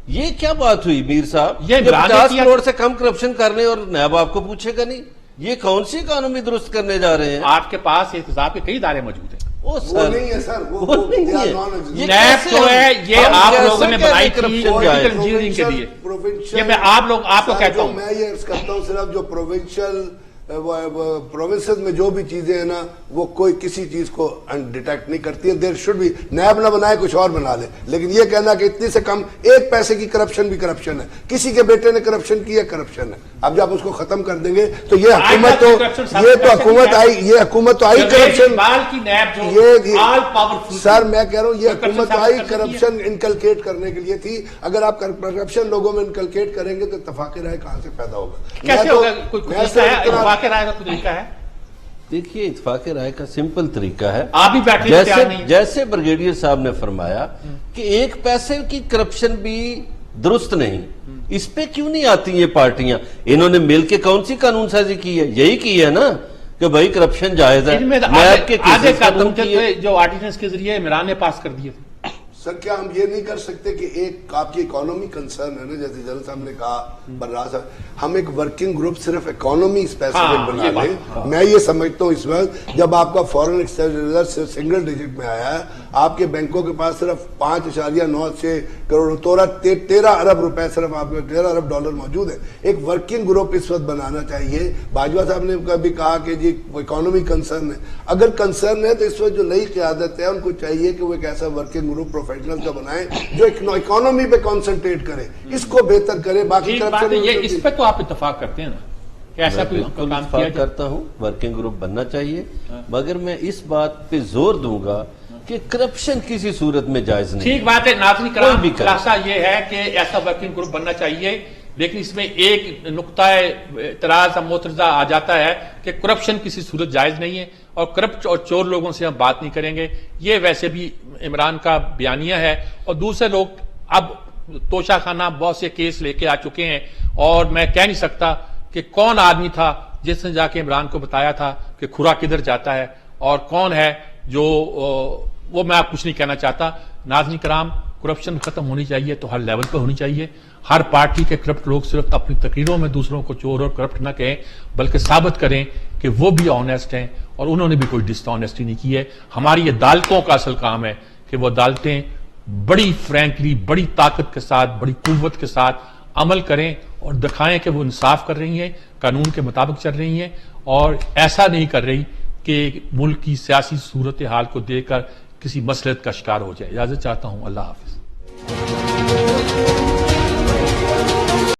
یہ کیا بات ہوئی میر صاحب، یہ 50 کروڑ سے کم کرپشن کرنے اور نیب آپ کو پوچھے گا نہیں، یہ کون سی اکانومی درست کرنے جا رہے ہیں؟ آپ کے پاس احتساب کے کئی ادارے موجود ہیں، وہ نہیں ہے سر، وہ نہیں ہے، نیب جو ہے یہ آپ لوگوں نے بنائی تھی پولیٹیکل انجینئرنگ کے لیے، یہ میں آپ کو کہتا ہوں، میں یہ عرض کرتا ہوں صرف جو پروونسز میں جو بھی چیزیں ہیں نا وہ کوئی کسی چیز کو ڈیٹیکٹ نہیں کرتی ہیں، دیر شوڈ بھی، نیب نہ بنائے کچھ اور بنا لے، لیکن یہ کہنا کہ اتنی سے کم 1 پیسے کی کرپشن بھی کرپشن ہے، کسی کے بیٹے نے کرپشن کی ہے کرپشن ہے، اب جب اس کو ختم کر دیں گے تو یہ حکومت تو حکومت تو آئی کرپشن، سر میں کہہ رہا ہوں یہ حکومت تو آئی کرپشن انکلکیٹ کرنے کے لیے تھی، اگر آپ کرپشن لوگوں میں انکلکیٹ کریں گے تو اتفاق رائے کہاں سے پیدا ہوگا؟ کیسے ہوگا؟ رائے کا طریقہ ہے، دیکھیے اتفاق رائے کا سمپل طریقہ ہے، آپ بھی بیٹھے جیسے بریگیڈیئر صاحب نے فرمایا کہ 1 پیسے کی کرپشن بھی درست نہیں. اس پہ کیوں نہیں آتی یہ پارٹیاں؟ انہوں نے مل کے کون سی قانون سازی کی ہے؟ یہی کی ہے نا کہ بھائی کرپشن جائز ہے. نیب کے آدھے کیسز ختم قانون کیے. جو آرڈیننس کے ذریعے عمران نے پاس کر دیے تھے. سر کیا ہم یہ نہیں کر سکتے کہ ایک آپ کی اکانومی کنسرن ہے نا، جیسے جنرل صاحب نے کہا، برا صاحب، ہم ایک ورکنگ گروپ صرف اکانومی اسپیسیفک بنا لیں. میں یہ سمجھتا ہوں اس وقت جب آپ کا فورن ایکسچینج ریزرو صرف سنگل ڈیجٹ میں آیا ہے، آپ کے بینکوں کے پاس صرف 5.96 کروڑ 13 ارب روپے، صرف آپ کے 13 ارب ڈالر موجود ہے. ایک ورکنگ گروپ اس وقت بنانا چاہیے. باجوہ صاحب نے کبھی کہا کہ جی اکانومی کنسرن ہے. اگر کنسرن ہے تو اس وقت جو نئی قیادت ہے ان کو چاہیے کہ وہ ایک ایسا ورکنگ گروپ پروفیشنل کا بنائیں جو اکانومی پہ کانسنٹریٹ کرے، اس کو بہتر کرے. باقی اس پہ تو آپ اتفاق کرتے ہیں نا کہ ایسا کوئی کام کیا کرتا ہوں، ورکنگ گروپ بننا چاہیے، مگر میں اس بات پہ زور دوں گا کہ کرپشن کسی صورت میں جائز نہیں. ٹھیک بات ہے ناظرین کرام، کوئی بھی کرے. خلاصہ یہ ہے کہ ایسا ورکنگ گروپ بننا چاہیے، لیکن اس میں ایک نقطہ اعتراض موترزہ آ جاتا ہے کہ کرپشن کسی صورت جائز نہیں ہے، اور کرپٹ اور چور لوگوں سے ہم بات نہیں کریں گے. یہ ویسے بھی عمران کا بیانیہ ہے، اور دوسرے لوگ اب توشہ خانہ بہت سے کیس لے کے آ چکے ہیں، اور میں کہہ نہیں سکتا کہ کون آدمی تھا جس نے جا کے عمران کو بتایا تھا کہ کھرا کدھر جاتا ہے، اور کون ہے جو وہ میں آپ کچھ نہیں کہنا چاہتا. ناظرین کرام، کرپشن ختم ہونی چاہیے تو ہر لیول پہ ہونی چاہیے. ہر پارٹی کے کرپٹ لوگ صرف اپنی تقریروں میں دوسروں کو چور اور کرپٹ نہ کہیں، بلکہ ثابت کریں کہ وہ بھی آنیسٹ ہیں اور انہوں نے بھی کوئی ڈس آنیسٹی نہیں کی ہے. ہماری عدالتوں کا اصل کام ہے کہ وہ عدالتیں بڑی فرینکلی، بڑی طاقت کے ساتھ، بڑی قوت کے ساتھ عمل کریں اور دکھائیں کہ وہ انصاف کر رہی ہیں، قانون کے مطابق چل رہی ہیں، اور ایسا نہیں کر رہی کہ ملک کی سیاسی صورتحال کو دیکھ کر کسی مصلحت کا شکار ہو جائے. اجازت چاہتا ہوں. اللہ حافظ.